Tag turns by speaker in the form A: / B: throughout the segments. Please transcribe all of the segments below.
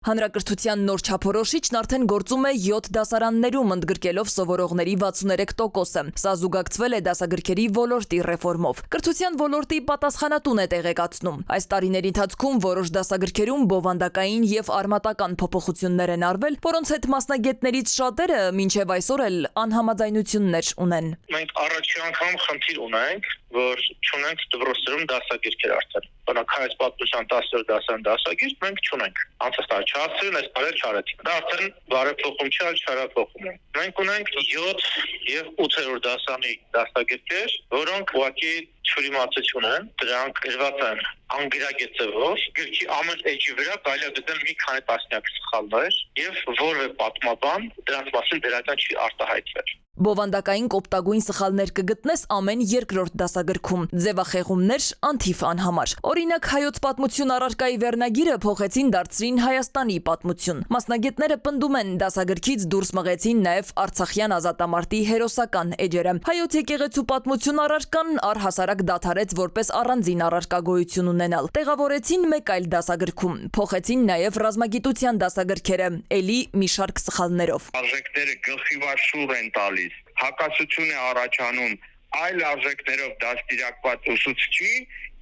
A: Հանրակրթության նոր չափորոշիչն արդեն գործում է 7 դասարաններում, ընդգրկելով սովորողների 63%-ը։ Սա զուգակցվել է դասագրքերի ոլորտի ռեֆորմով։ Կրթության ոլորտի պատասխանատուն է տեղեկացնում։ Այս տարիների ընթացքում որոշ դասագրքերում բովանդակային եւ արմատական փոփոխություններ են արվել, որոնց հետ մասնագետներից շատերը մինչեւ այսօր էլ անհամաձայնություններ ունեն։
B: Մենք առաջի անգամ խնդիր ունենք, որ չունենք դպրոցներում դասագրքեր արդեն։ Բնակ հայց պատմության 10-րդ դասարան դասագիրք մենք չունենք։ Անցած տարի չհասցրին, այս տարի չարեցին։ Դա արդեն բարեփոխում չէ, այլ չարափոխում է։ Մենք ունենք 7 եւ 8-րդ դասարանի դասագրքեր, որոնք ուղղակի չուրիմացություն են, դրանք գրված են անգրագետ ձևով, գրքի ամեն էջի վրա կարելի է գտնել մի քանի տասնյակ սխալներ եւ որևէ պատմաբան դրանց մասին դրական չի արտահայտվել։
A: Բովանդակային կոպտագույն սխալներ կգտնես ամեն երկրորդ դասագրքում, ձևախեղումներ անթիվ անհամար։ Օրինակ հայոց պատմություն առարկայի վերնագիրը փոխեցին դարձրին Հայաստանի պատմություն։ Մասնագետները պնդում են դասագրքից դուրս մղեցին նաև Արցախյան ազատամարտի հերոսական էջերը։ Հայոց եկեղեցու պատմություն առարկան առհասարակ դադարեց որպես առանձին առարկա գոյություն ունենալ։ Տեղավորեցին մեկ այլ դասագրքում, փոխեցին նաև ռազմագիտության դասագրքերը, ելի մի շարք սխալներով։
C: Արժեքները գլխիվար շուռ են տալիս, հակասություն է առաջանում այլ արժեքներով դաստիարակված ուսուցչի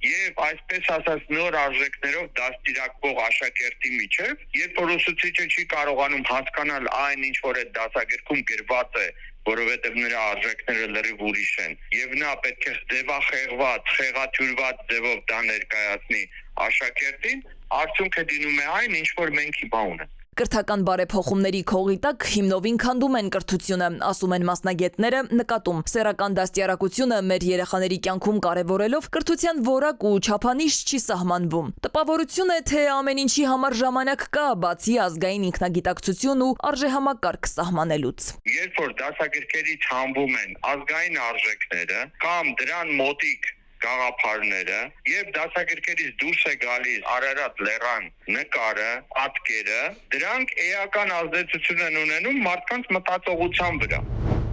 C: եւ այսպես ասած նոր արժեքներով դաստիարակվող աշակերտի միջեւ, երբ որ ուսուցիչը չի կարողանում հասկանալ այն ինչ որ այդ դասագրքում գրված է, որովհետեւ նրա արժեքները լրիվ ուրիշ են եւ նա պետք է ձևախեղված, խեղաթյուրված ձևով դա ներկայացնի աշակերտին, արդյունքը դինում է այն ինչ որ մենք հիմա ունենք։
A: Կրթական բարեփոխումների քողի տակ հիմնովին քանդում են կրթությունը, ասում են մասնագետները, նկատում սեռական դաստիարակությունը մեր երեխաների կյանքում կարևորելով կրթության որակ ու չափանիշ չի սահմանվում։ Տպավորություն է, թե ամեն ինչի համար ժամանակ կա, բացի ազգային ինքնագիտակցություն ու արժեհամակարգ սահմանելուց։
C: Երբ որ դասագրքերից հանվում են ազգային արժեքները կամ դրան մոտիկ գաղափարները եւ դասագրքերից դուրս է գալիս Արարատ լեռան նկարը, պատկերը, դրանք էական ազդեցություն են ունենում մարդկանց մտածողության վրա։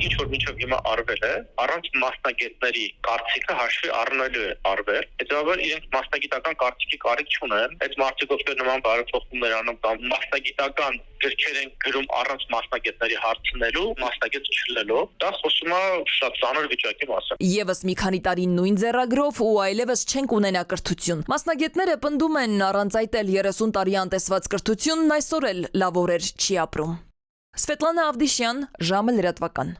B: Ինչ որ միջով հիմա արվել է, առանց մասնագետների կարծիքը հաշվի առնելու է արվել։ Հետևաբար իրենք մասնագիտական կարծիքի կարիք չունեն։ Այդ մարդիկ ովքեր նման բարեփոխումներ անում կամ մասնագիտական գրքեր են գրում առանց մասնագետների հարցնելու, մասնագետ չլելով, դա խոսում է շատ ծանր վիճակի մասին։
A: Եվս մի քանի տարի նույն ձեռագրով ու այլևս չենք ունենա կրթություն։ Մասնագետները պնդում են առանց այդ էլ 30 տարի անտեսված կրթությունն այսօր էլ լավ օրեր չի ապրում։ Սվետլանա Ավդիշյան, ժամը լրատվական։